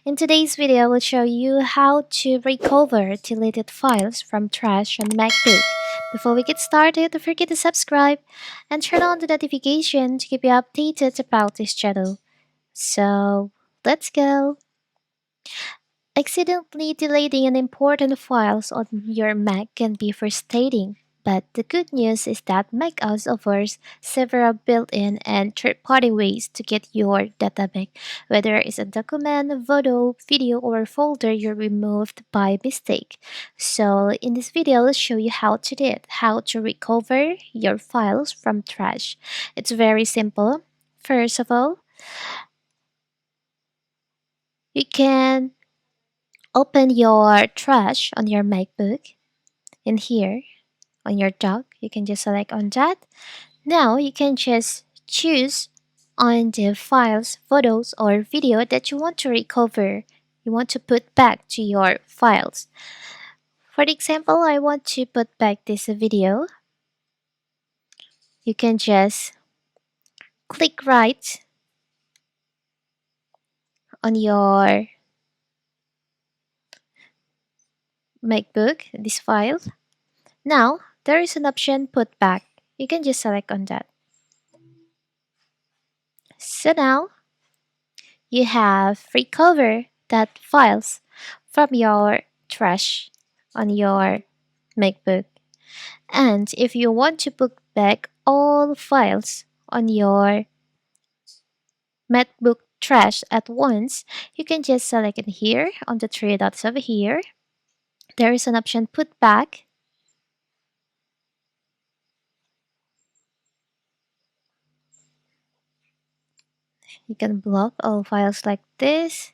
In today's video, I will show you how to recover deleted files from trash on MacBook. Before we get started, don't forget to subscribe and turn on the notification to keep you updated about this channel. So, let's go! Accidentally deleting an important files on your Mac can be frustrating, but the good news is that Mac OS offers several built-in and third-party ways to get your data back, whether it's a document, photo, video, or folder you removed by mistake. So in this video, I'll show you how to do it, how to recover your files from trash. It's very simple. First of all, you can open your trash on your MacBook. In here, on your dock, you can just select on that. Now you can just choose on the files, photos, or video that you want to recover. You want to put back to your files. For example, I want to put back this video. You can just click right on your MacBook, this file. Now, there is an option put back. You can just select on that. So now, you have recovered that files from your trash on your MacBook. And if you want to put back all files on your MacBook trash at once, you can just select it here on the three dots over here. There is an option put back. You can block all files like this.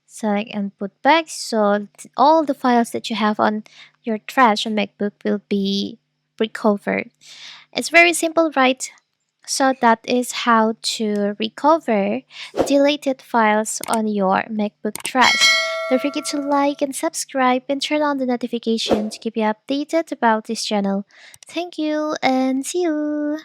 Select and put back, so all the files that you have on your trash on MacBook will be recovered. It's very simple, right? So that is how to recover deleted files on your MacBook trash. Don't forget to like and subscribe and turn on the notification to keep you updated about this channel. Thank you and see you!